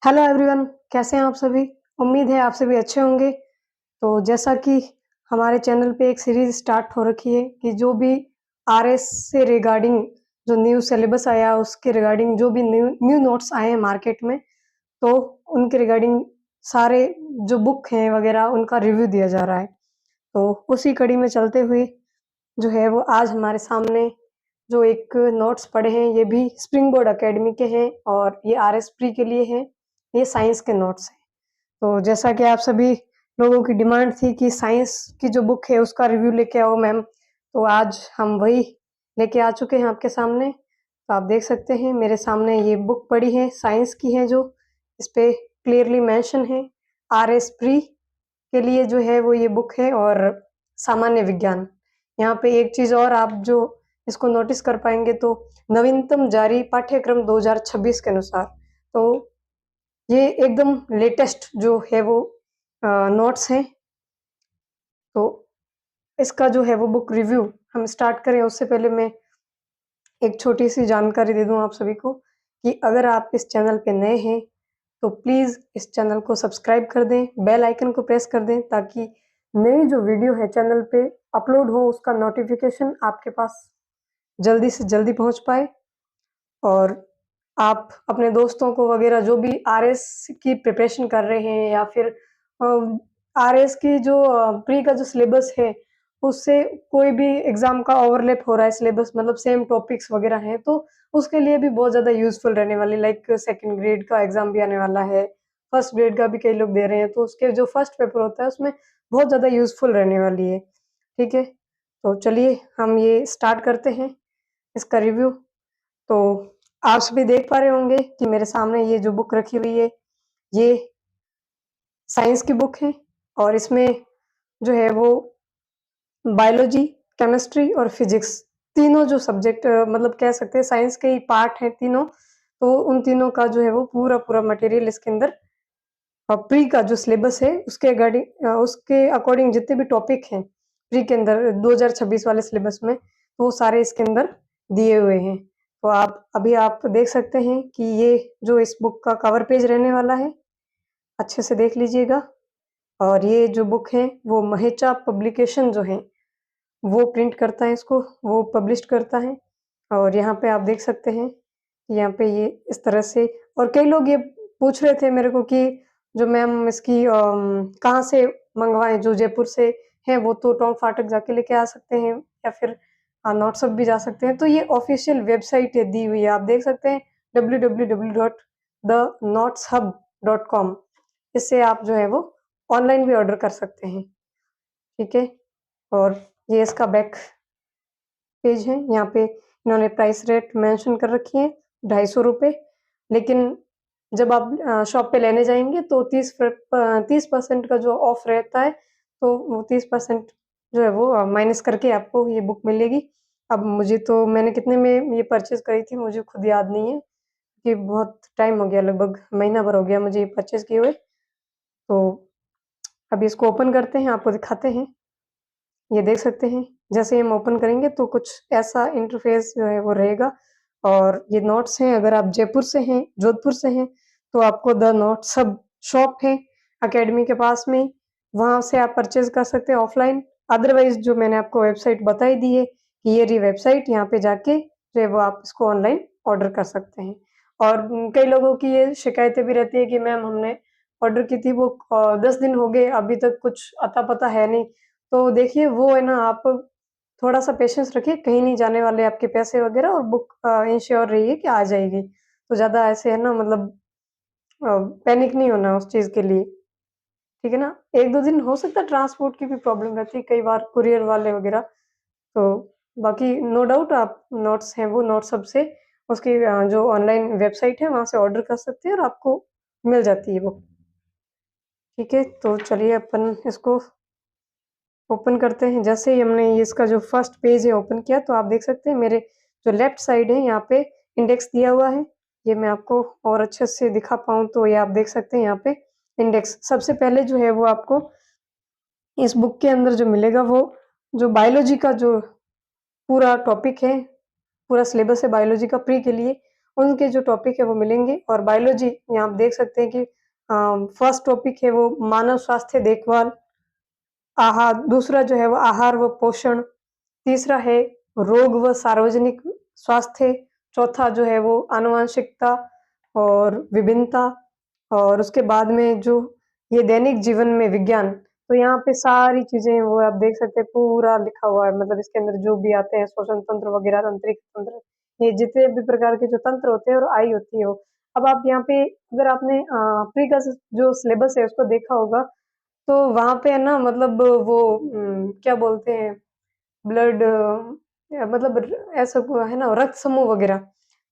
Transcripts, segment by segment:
Hello everyone, कैसे हैं आप सभी? उम्मीद है आप सभी अच्छे होंगे। तो जैसा कि हमारे चैनल पे एक सीरीज़ स्टार्ट हो रखी है कि जो भी आरएस से रिगार्डिंग जो न्यू सिलेबस आया उसके रिगार्डिंग जो भी न्यू न्यू नोट्स आए हैं मार्केट में, तो उनके रिगार्डिंग सारे जो बुक हैं वगैरह उनका रिव्यू दिया जा रहा है। तो उसी कड़ी में चलते हुए जो है वो आज हमारे सामने जो एक नोट्स पड़े हैं, ये भी स्प्रिंग बोर्ड अकेडमी के हैं और ये आरएस प्री के लिए हैं। ये साइंस के नोट्स हैं। तो जैसा कि आप सभी लोगों की डिमांड थी कि साइंस की जो बुक है उसका रिव्यू लेके आओ मैम, तो आज हम वही लेके आ चुके हैं आपके सामने। तो आप देख सकते हैं मेरे सामने ये बुक पड़ी है, साइंस की है, जो इस पे क्लियरली मेंशन है आरएस प्री के लिए जो है वो ये बुक है और सामान्य विज्ञान। यहाँ पे एक चीज़ और आप जो इसको नोटिस कर पाएंगे तो नवीनतम जारी पाठ्यक्रम 2026 के अनुसार, तो ये एकदम लेटेस्ट जो है वो नोट्स हैं। तो इसका जो है वो बुक रिव्यू हम स्टार्ट करें उससे पहले मैं एक छोटी सी जानकारी दे दूं आप सभी को कि अगर आप इस चैनल पे नए हैं तो प्लीज़ इस चैनल को सब्सक्राइब कर दें, बेल आइकन को प्रेस कर दें ताकि नई जो वीडियो है चैनल पे अपलोड हो उसका नोटिफिकेशन आपके पास जल्दी से जल्दी पहुंच पाए। और आप अपने दोस्तों को वगैरह जो भी आरएस की प्रिपरेशन कर रहे हैं या फिर आरएस की जो प्री का जो सिलेबस है उससे कोई भी एग्जाम का ओवरलैप हो रहा है सिलेबस, मतलब सेम टॉपिक्स वगैरह हैं, तो उसके लिए भी बहुत ज़्यादा यूजफुल रहने वाली, लाइक सेकंड ग्रेड का एग्जाम भी आने वाला है, फर्स्ट ग्रेड का भी कई लोग दे रहे हैं, तो उसके जो फर्स्ट पेपर होता है उसमें बहुत ज़्यादा यूजफुल रहने वाली है। ठीक है, तो चलिए हम ये स्टार्ट करते हैं इसका रिव्यू। तो आप सभी देख पा रहे होंगे कि मेरे सामने ये जो बुक रखी हुई है ये साइंस की बुक है और इसमें जो है वो बायोलॉजी, केमिस्ट्री और फिजिक्स तीनों जो सब्जेक्ट मतलब कह सकते हैं साइंस के ही पार्ट हैं तीनों, तो उन तीनों का जो है वो पूरा मटेरियल इसके अंदर प्री का जो सिलेबस है उसके उसके अकॉर्डिंग जितने भी टॉपिक हैं प्री के अंदर 2026 वाले सिलेबस में, तो वो सारे इसके अंदर दिए हुए हैं। तो आप देख सकते हैं कि ये जो इस बुक का कवर पेज रहने वाला है, अच्छे से देख लीजिएगा। और ये जो बुक है वो महेचा पब्लिकेशन जो है वो प्रिंट करता है, इसको वो पब्लिश करता है। और यहाँ पे आप देख सकते हैं कि यहाँ पे ये इस तरह से, और कई लोग ये पूछ रहे थे मेरे को कि जो मैम इसकी कहाँ से मंगवाएं, जो जयपुर से हैं वो तो टोंक फाटक जाके लेके आ सकते हैं या फिर नोट्सअप भी जा सकते हैं। तो ये ऑफिशियल वेबसाइट है दी हुई है, आप देख सकते हैं www.thenoteshub.com। इससे आप जो है वो ऑनलाइन भी ऑर्डर कर सकते हैं। ठीक है, और ये इसका बैक पेज है, यहाँ पे इन्होंने प्राइस रेट मेंशन कर रखी है 250 रुपये, लेकिन जब आप शॉप पे लेने जाएंगे तो 30% का जो ऑफ रहता है, तो वो 30% जो है वो माइनस करके आपको ये बुक मिलेगी। अब मुझे तो मैंने कितने में ये परचेज करी थी मुझे खुद याद नहीं है कि बहुत टाइम हो गया, लगभग महीना भर हो गया मुझे ये परचेज किए हुए। तो अभी इसको ओपन करते हैं, आपको दिखाते हैं। ये देख सकते हैं जैसे ही हम ओपन करेंगे तो कुछ ऐसा इंटरफेस जो है वो रहेगा। और ये नोट्स हैं, अगर आप जयपुर से हैं, जोधपुर से हैं, तो आपको द नोट्स सब शॉप है अकेडमी के पास में, वहाँ से आप परचेज कर सकते हैं ऑफलाइन। अदरवाइज जो मैंने आपको वेबसाइट बताई दी है कि ये रही वेबसाइट, यहाँ पे जाके जो है वो आप इसको ऑनलाइन ऑर्डर कर सकते हैं। और कई लोगों की ये शिकायतें भी रहती है कि मैम हमने ऑर्डर की थी वो 10 दिन हो गए अभी तक कुछ अता पता है नहीं। तो देखिए वो है ना, आप थोड़ा-सा पेशेंस रखिए, कहीं नहीं जाने वाले आपके पैसे वगैरह, और बुक इंश्योर रहिए कि आ जाएगी। तो ज़्यादा ऐसे है ना, मतलब पैनिक नहीं होना उस चीज़ के लिए, ठीक है ना? 1-2 दिन हो सकता है ट्रांसपोर्ट की भी प्रॉब्लम रहती है कई बार, कुरियर वाले वगैरह। तो बाकी नो डाउट आप नोट्स हैं वो नोट्स हब से उसकी जो ऑनलाइन वेबसाइट है वहाँ से ऑर्डर कर सकते हैं और आपको मिल जाती है बुक। ठीक है, तो चलिए अपन इसको ओपन करते हैं। जैसे ही हमने ये इसका जो फर्स्ट पेज है ओपन किया तो आप देख सकते हैं मेरे जो लेफ्ट साइड है यहाँ पे इंडेक्स दिया हुआ है। ये मैं आपको और अच्छे से दिखा पाऊँ तो ये आप देख सकते हैं यहाँ पे इंडेक्स। सबसे पहले जो है वो आपको इस बुक के अंदर जो मिलेगा वो जो बायोलॉजी का जो पूरा टॉपिक है, पूरा सिलेबस है बायोलॉजी का प्री के लिए, उनके जो टॉपिक है वो मिलेंगे। और बायोलॉजी यहाँ आप देख सकते हैं कि फर्स्ट टॉपिक है वो मानव स्वास्थ्य देखभाल, दूसरा जो है वो आहार व पोषण, तीसरा है रोग व सार्वजनिक स्वास्थ्य, चौथा जो है वो आनुवंशिकता और विभिन्नता, और उसके बाद में जो ये दैनिक जीवन में विज्ञान। तो यहाँ पे सारी चीज़ें वो आप देख सकते हैं पूरा लिखा हुआ है, मतलब इसके अंदर जो भी आते हैं श्वसन तंत्र वगैरह, तंत्रिका तंत्र, ये जितने भी प्रकार के जो तंत्र होते हैं और आई होती है वो। अब आप यहाँ पे अगर आपने प्री का जो सिलेबस है उसको देखा होगा, तो वहाँ पे है ना, मतलब वो क्या बोलते हैं, ब्लड मतलब ऐसा है ना, रक्त समूह वगैरह,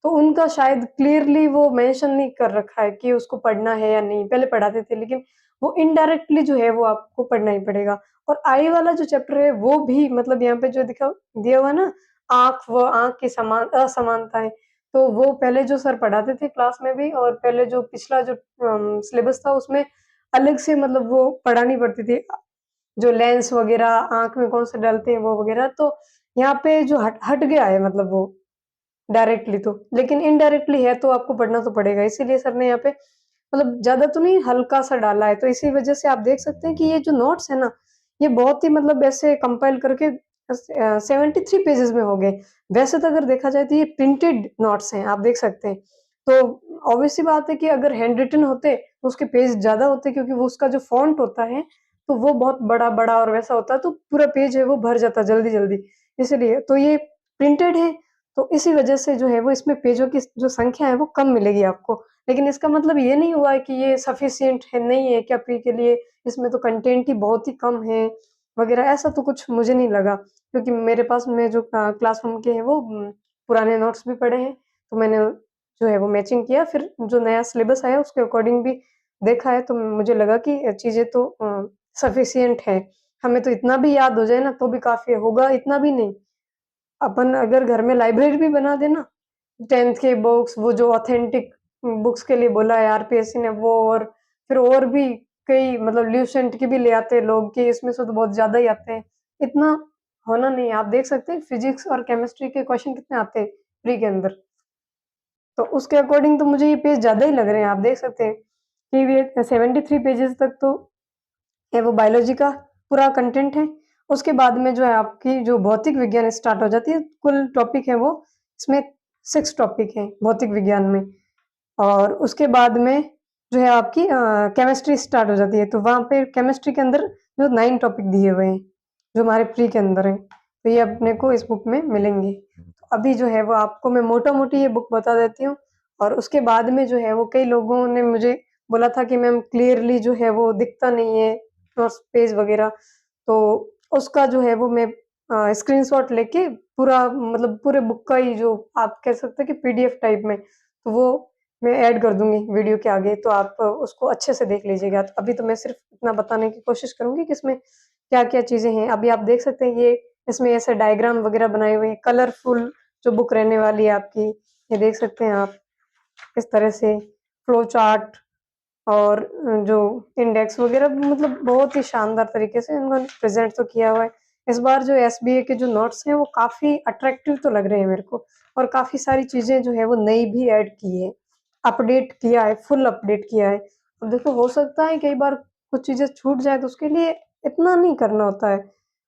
तो उनका शायद क्लियरली वो मेंशन नहीं कर रखा है कि उसको पढ़ना है या नहीं। पहले पढ़ाते थे, लेकिन वो इनडायरेक्टली जो है वो आपको पढ़ना ही पड़ेगा। और आई वाला जो चैप्टर है वो भी, मतलब यहाँ पे जो दिखा दिया हुआ है ना, आँख व आँख की असमानताएँ, तो वो पहले जो सर पढ़ाते थे क्लास में भी, और पहले जो पिछला जो सिलेबस था उसमें अलग से मतलब वो पढ़ानी पड़ती थी। जो लेंस वगैरह आँख में कौन से डालते हैं वो वगैरह, तो यहाँ पे जो हट हट गया है मतलब वो डायरेक्टली तो, लेकिन इनडायरेक्टली है तो आपको पढ़ना तो पड़ेगा। इसीलिए सर ने यहाँ पे मतलब ज़्यादा तो नहीं, हल्का-सा डाला है। तो इसी वजह से आप देख सकते हैं कि ये जो नोट्स है ना, ये बहुत ही मतलब ऐसे कंपाइल करके 73 पेजेज़ में हो गए। वैसे तो अगर देखा जाए तो ये प्रिंटेड नोट्स हैं, आप देख सकते हैं। तो ऑब्वियस सी बात है कि अगर हैंड रिटन होते तो उसके पेज ज़्यादा होते, क्योंकि वो उसका जो फ़ॉन्ट होता है, तो वो बहुत बड़ा-बड़ा और वैसा होता है, तो पूरा पेज है वो भर जाता जल्दी-जल्दी, इसलिए। तो ये प्रिंटेड है, तो इसी वजह से जो है वो इसमें पेजों की जो संख्या है वो कम मिलेगी आपको। लेकिन इसका मतलब ये नहीं हुआ है कि ये सफिशिएंट है, नहीं है क्या प्री के लिए, इसमें तो कंटेंट ही बहुत ही कम है वगैरह, ऐसा तो कुछ मुझे नहीं लगा। क्योंकि मेरे पास में जो क्लासरूम के हैं वो पुराने नोट्स भी पड़े हैं, तो मैंने जो है वो मैचिंग किया, फिर जो नया सिलेबस आया उसके अकॉर्डिंग भी देखा है, तो मुझे लगा कि चीज़ें तो सफिशिएंट है। हमें तो इतना भी याद हो जाए ना तो भी काफ़ी होगा, इतना भी नहीं। अपन अगर घर में लाइब्रेरी भी बना दें ना, 10th के बुक्स, वो जो ऑथेंटिक बुक्स के लिए बोला है आरपीएससी ने वो, और फिर और भी कई मतलब ल्यूसेंट की भी ले आते हैं लोग कि इसमें से तो बहुत ज़्यादा ही आते हैं। इतना होना नहीं है, आप देख सकते हैं फिज़िक्स और केमिस्ट्री के क्वेश्चन कितने आते हैं प्री के अंदर। तो उसके अकॉर्डिंग तो मुझे ये पेज ज़्यादा ही लग रहे हैं, आप देख सकते हैं कि ये 73 पेजेज़ तक तो है वो बायोलॉजी का पूरा कंटेंट है। उसके बाद में जो है आपकी जो भौतिक विज्ञान स्टार्ट हो जाती है, कुल टॉपिक है वो इसमें 6 टॉपिक हैं भौतिक विज्ञान में। और उसके बाद में जो है आपकी केमिस्ट्री स्टार्ट हो जाती है, तो वहाँ पे केमिस्ट्री के अंदर जो 9 टॉपिक दिए हुए हैं, जो हमारे प्री के अंदर हैं, तो ये अपने को इस बुक में मिलेंगे। तो अभी जो है वो आपको मैं मोटा-मोटी ये बुक बता देती हूँ, और उसके बाद में जो है वो कई लोगों ने मुझे बोला था कि मैम क्लियरली जो है वो दिखता नहीं है नोट्स पेज वगैरह, तो उसका जो है वो मैं स्क्रीनशॉट लेके पूरा मतलब पूरे बुक का ही जो आप कह सकते हैं कि पीडीएफ टाइप में, तो वो मैं ऐड कर दूँगी वीडियो के आगे, तो आप उसको अच्छे से देख लीजिएगा। तो अभी तो मैं सिर्फ़ इतना बताने की कोशिश करूँगी कि इसमें क्या-क्या चीज़ें हैं। अभी आप देख सकते हैं ये इसमें ऐसे डायग्राम वगैरह बनाए हुए हैं, कलरफुल जो बुक रहने वाली है आपकी, ये देख सकते हैं आप इस तरह से फ्लो चार्ट, और जो इंडेक्स वगैरह मतलब बहुत ही शानदार तरीके से इन्होंने प्रेज़ेंट तो किया हुआ है। इस बार जो एसबीए के जो नोट्स हैं वो काफ़ी अट्रैक्टिव तो लग रहे हैं मेरे को, और काफ़ी सारी चीज़ें जो है वो नई भी ऐड की है, अपडेट किया है, फुल अपडेट किया है। अब देखो हो सकता है कई बार कुछ चीज़ें छूट जाए तो उसके लिए इतना नहीं करना होता है।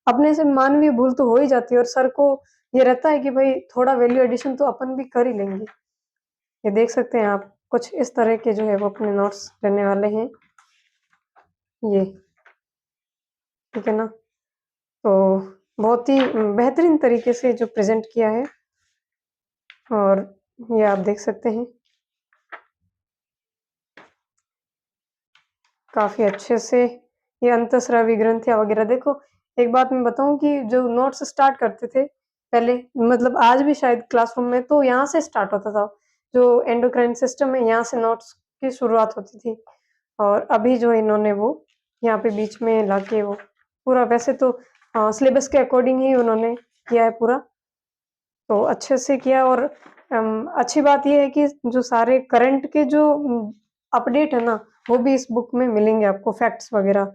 अपने से मानवीय भूल तो हो ही जाती है, और सर को ये रहता है कि भई थोड़ा वैल्यू एडिशन तो अपन भी कर ही लेंगे। ये देख सकते हैं आप, कुछ इस तरह के जो है वो अपने नोट्स रहने वाले हैं ये, ठीक है ना? तो बहुत ही बेहतरीन तरीके से जो प्रेज़ेंट किया है, और ये आप देख सकते हैं, काफ़ी अच्छे से ये अंतःस्रावी ग्रंथियाँ वगैरह। देखो, एक बात मैं बताऊँ कि जो नोट्स स्टार्ट करते थे पहले, मतलब आज भी शायद क्लासरूम में, तो यहाँ से स्टार्ट होता था। जो एंडोक्राइन सिस्टम है यहाँ से नोट्स की शुरुआत होती थी, और अभी जो इन्होंने वो यहाँ पे बीच में लाके वो पूरा, वैसे तो सिलेबस के अकॉर्डिंग ही उन्होंने किया है पूरा, तो अच्छे से किया। और अच्छी बात ये है कि जो सारे करंट के जो अपडेट है ना, वो भी इस बुक में मिलेंगे आपको, फैक्ट्स वगैरह।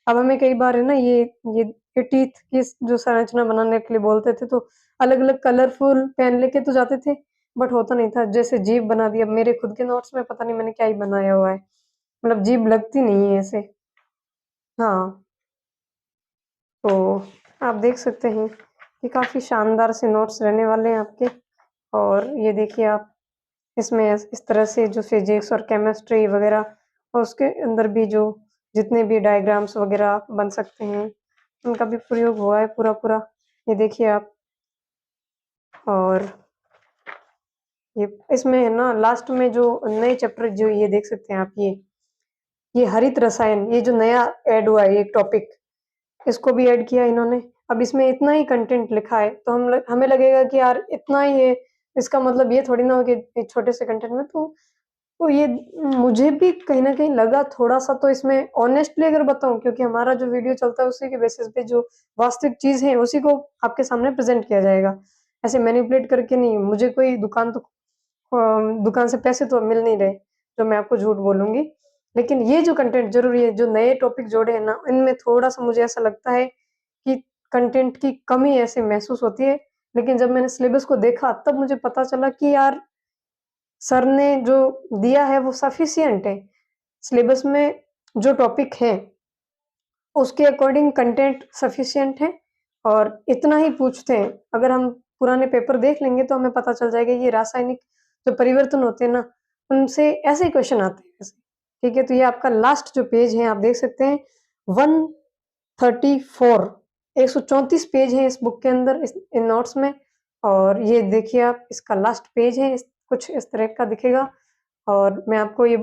अब हमें कई बार है ना ये टीथ की जो संरचना बनाने के लिए बोलते थे, तो अलग-अलग कलरफुल पेन लेके तो जाते थे, बट होता नहीं था, जैसे जीभ बना दिया। मेरे खुद के नोट्स में पता नहीं मैंने क्या ही बनाया हुआ है, मतलब जीभ लगती नहीं है ऐसे। हाँ, तो आप देख सकते हैं कि काफ़ी शानदार से नोट्स रहने वाले हैं आपके। और ये देखिए आप, इसमें इस तरह से जो फिजिक्स और केमिस्ट्री वगैरह, और उसके अंदर भी जो जितने भी डायग्राम्स वगैरह बन सकते हैं, उनका भी प्रयोग हुआ है पूरा पूरा। ये देखिए आप। और ये इसमें है ना, लास्ट में जो नए चैप्टर जो ये देख सकते हैं आप, ये हरित रसायन, ये जो नया ऐड हुआ है एक टॉपिक, इसको भी ऐड किया इन्होंने। अब इसमें इतना ही कंटेंट लिखा है तो हमें लगेगा कि यार इतना ही है, इसका मतलब ये थोड़ी ना हो कि एक छोटे से कंटेंट में तो ये मुझे भी कहीं न कहीं लगा थोड़ा-सा, तो इसमें ऑनेस्टली अगर बताऊँ, क्योंकि हमारा जो वीडियो चलता है उसी के बेसिस पे जो वास्तविक चीज़ है उसी को आपके सामने प्रेज़ेंट किया जाएगा। ऐसे मैनिपुलेट करके नहीं। मुझे कोई दुकान से पैसे तो मिल नहीं रहे, जो मैं आपको झूठ बोलूँगी। लेकिन ये जो कंटेंट ज़रूरी है, जो नए टॉपिक जोड़े हैं ना, इनमें थोड़ा-सा मुझे ऐसा लगता है कि कंटेंट की कमी ऐसे महसूस होती है। लेकिन जब मैंने सिलेबस को देखा तब मुझे पता चला कि यार सर ने जो दिया है वो सफिशिएंट है। सिलेबस में जो टॉपिक है, उसके अकॉर्डिंग कंटेंट सफिशिएंट है और इतना ही पूछते हैं। अगर हम पुराने पेपर देख लेंगे तो हमें पता चल जाएगा ये रासायनिक जो परिवर्तन होते हैं ना, उनसे ऐसे ही क्वेश्चन आते हैं वैसे। ठीक है, तो ये आपका लास्ट जो पेज है आप देख सकते हैं, 134 134 पेज है इस बुक के अंदर, इस इन नोट्स में। और ये देखिए आप, इसका लास्ट पेज है, कुछ इस तरह का दिखेगा। और मैं आपको ये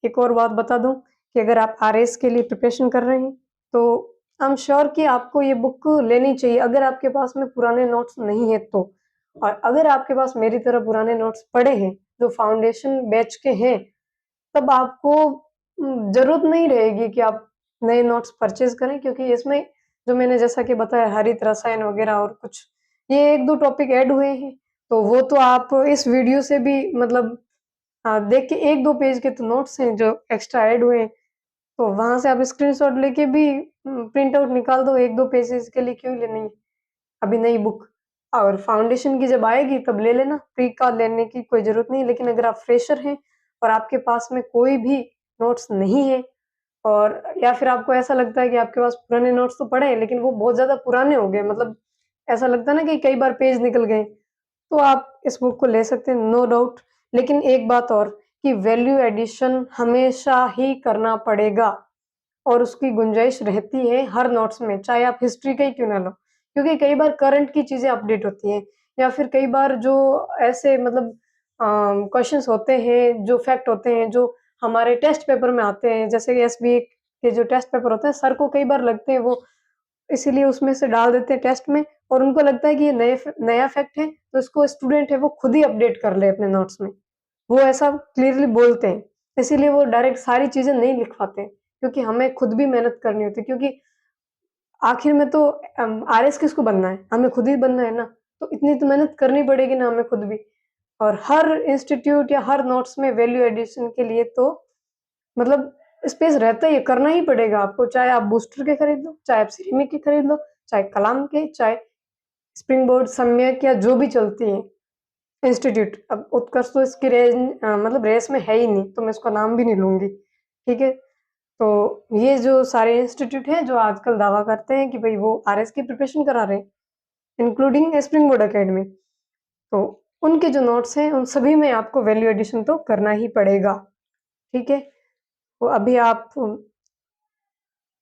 एक और बात बता दूं कि अगर आप आरएस के लिए प्रिपरेशन कर रहे हैं तो आई एम श्योर कि आपको ये बुक लेनी चाहिए, अगर आपके पास में पुराने नोट्स नहीं है तो। और अगर आपके पास मेरी तरह पुराने नोट्स पड़े हैं, जो फाउंडेशन बैच के हैं, तब आपको ज़रूरत नहीं रहेगी कि आप नए नोट्स परचेज़ करें, क्योंकि इसमें जो मैंने जैसा कि बताया हरित रसायन वगैरह और कुछ ये 1-2 टॉपिक ऐड हुए हैं, तो वो तो आप इस वीडियो से भी मतलब देख के 1-2 पेज के तो नोट्स हैं जो एक्स्ट्रा ऐड हुए हैं, तो वहाँ से आप स्क्रीनशॉट लेके भी प्रिंट आउट निकाल दो 1-2 पेजेज़ के लिए, क्यों लेनी है अभी नई बुक। और फाउंडेशन की जब आएगी तब ले लेना, प्री का लेने की कोई ज़रूरत नहीं है। लेकिन अगर आप फ्रेशर हैं और आपके पास में कोई भी नोट्स नहीं है, और या फिर आपको ऐसा लगता है कि आपके पास पुराने नोट्स तो पड़े हैं लेकिन वो बहुत ज़्यादा पुराने हो गए, मतलब ऐसा लगता है ना कि कई बार पेज निकल गए, तो आप इस बुक को ले सकते हैं, नो डाउट। लेकिन एक बात और, कि वैल्यू एडिशन हमेशा ही करना पड़ेगा और उसकी गुंजाइश रहती है हर नोट्स में, चाहे आप हिस्ट्री का ही क्यों ना लो। क्योंकि कई बार करंट की चीज़ें अपडेट होती हैं, या फिर कई बार जो ऐसे मतलब क्वेश्चन्स होते हैं, जो फैक्ट होते हैं, जो हमारे टेस्ट पेपर में आते हैं, जैसे कि एसबीए के जो टेस्ट पेपर होते हैं, सर को कई बार लगते हैं वो, इसीलिए उसमें से डाल देते हैं टेस्ट में, और उनको लगता है कि ये नया फैक्ट है, तो इसको स्टूडेंट है वो खुद ही अपडेट कर ले अपने नोट्स में। वो ऐसा क्लियरली बोलते हैं, इसीलिए वो डायरेक्ट सारी चीज़ें नहीं लिखवाते हैं, क्योंकि हमें खुद भी मेहनत करनी होती है, क्योंकि आखिर में तो आरएस किसको बनना है? हमें खुद ही बनना है ना, तो इतनी तो मेहनत करनी पड़ेगी ना हमें खुद भी। और हर इंस्टीट्यूट या हर नोट्स में वैल्यू एडिशन के लिए तो मतलब स्पेस रहता ही है, करना ही पड़ेगा आपको, चाहे आप बूस्टर के खरीद लो, चाहे आप सिरेमिक के खरीद लो, चाहे कलाम के, चाहे स्प्रिंग बोर्ड, सम्यक या जो भी चलती हैं इंस्टीट्यूट। अब उत्कर्ष तो इसकी मतलब रेस में है ही नहीं, तो मैं इसका नाम भी नहीं लूँगी, ठीक है? तो ये जो सारे इंस्टीट्यूट हैं जो आजकल दावा करते हैं कि भई वो आरएस की प्रिपरेशन करा रहे हैं, इंक्लूडिंग स्प्रिंग बोर्ड अकेडमी, तो उनके जो नोट्स हैं उन सभी में आपको वैल्यू एडिशन तो करना ही पड़ेगा, ठीक है? तो अभी आप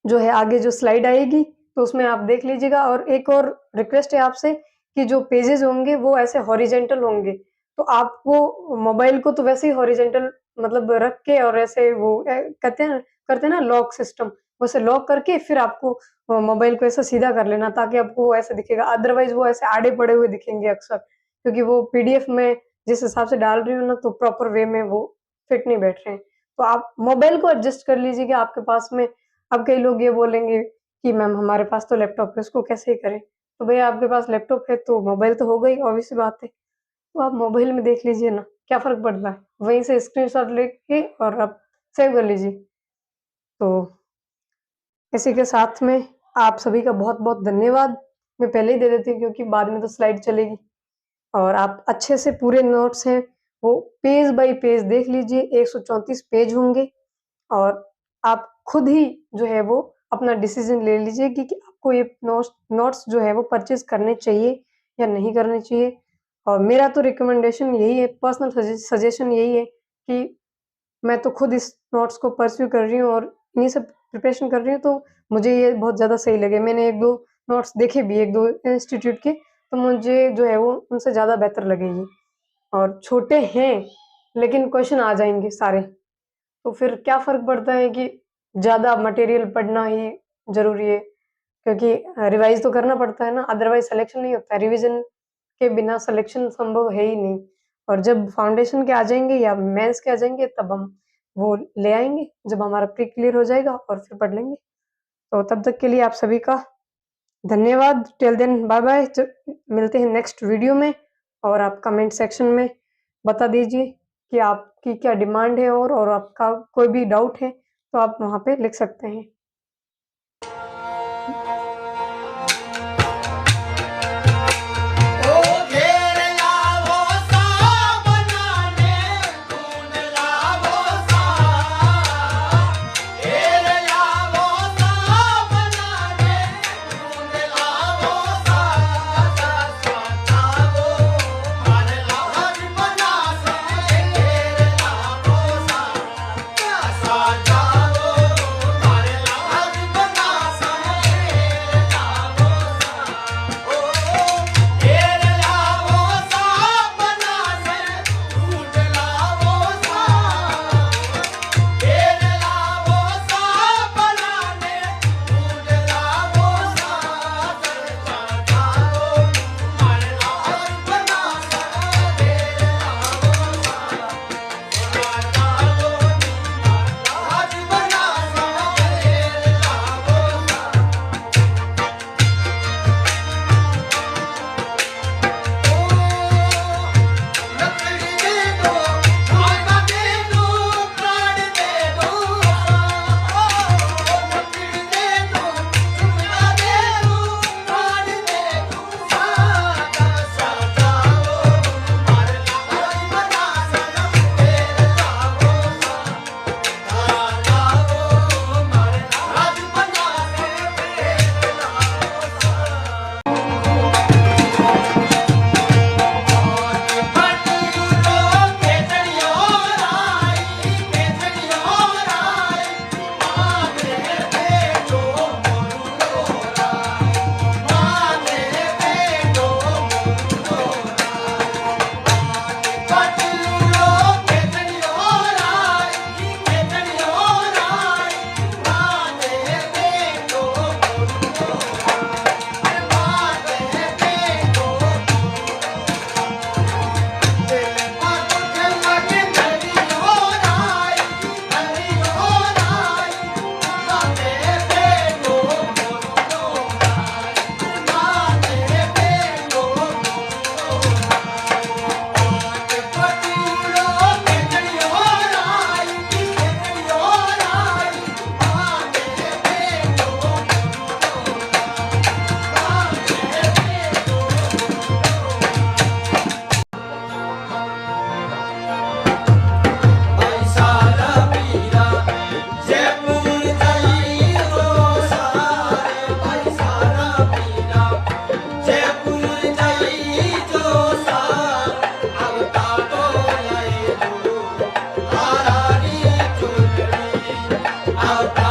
जो है आगे जो स्लाइड आएगी तो उसमें आप देख लीजिएगा, और एक और रिक्वेस्ट है आपसे कि जो पेजेज़ होंगे वो ऐसे हॉरिज़ॉन्टल होंगे, तो आपको मोबाइल को तो वैसे ही हॉरिज़ॉन्टल मतलब रख के और ऐसे वो करते हैं ना लॉक सिस्टम, वैसे लॉक करके फिर आपको मोबाइल को ऐसा सीधा कर लेना, ताकि आपको ऐसा दिखेगा, अदरवाइज़ वो ऐसे आड़े पड़े हुए दिखेंगे अक्सर, क्योंकि वो पीडीएफ में जिस हिसाब से डाल रही हूँ ना, तो प्रॉपर वे में वो फिट नहीं बैठ रहे हैं। तो आप मोबाइल को एडजस्ट कर लीजिए कि आपके पास में, अब कई लोग ये बोलेंगे कि मैम हमारे पास तो लैपटॉप है, उसको कैसे करें? तो भैया आपके पास लैपटॉप है तो मोबाइल तो होगा ही, ऑब्वियस सी बात है। तो आप मोबाइल में देख लीजिए ना, क्या फ़र्क पड़ता है? वहीं से स्क्रीनशॉट लेके और आप सेव कर लीजिए। तो इसी के साथ में आप सभी का बहुत-बहुत धन्यवाद। मैं पहले ही दे देती हूँ क्योंकि बाद में तो स्लाइड चलेगी। और आप अच्छे से पूरे नोट्स हैं वो पेज बाय पेज देख लीजिए, 134 पेज होंगे और आप खुद ही जो है वो अपना डिसीजन ले लीजिए कि आपको ये नोट्स जो है वो परचेज़ करने चाहिए या नहीं करने चाहिए। और मेरा तो रिकमेंडेशन यही है, पर्सनल सजेशन यही है कि मैं तो खुद इस नोट्स को परस्यू कर रही हूँ और इन्हीं से प्रिपरेशन कर रही हूँ, तो मुझे ये बहुत ज़्यादा सही लगे। मैंने 1-2 नोट्स देखे भी 1-2 इंस्टीट्यूट के, तो मुझे जो है वो उनसे ज़्यादा बेहतर लगे ये। और छोटे हैं, लेकिन क्वेश्चन आ जाएँगे सारे, तो फिर क्या फ़र्क पड़ता है कि ज़्यादा मटेरियल पढ़ना ही ज़रूरी है, क्योंकि रिवाइज़ तो करना पड़ता है ना, अदरवाइज़ सिलेक्शन नहीं होता है। रिवीजन के बिना सिलेक्शन संभव है ही नहीं। और जब फाउंडेशन के आ जाएँगे या मेंस के आ जाएँगे तब हम वो ले आएँगे, जब हमारा प्री क्लियर हो जाएगा और फिर पढ़ लेंगे। तो तब तक के लिए आप सभी का धन्यवाद। Till then bye bye. मिलते हैं नेक्स्ट वीडियो में और आप कमेंट सेक्शन में बता दीजिए कि आपकी क्या डिमांड है और आपका कोई भी डाउट है तो आप वहाँ पे लिख सकते हैं। Out.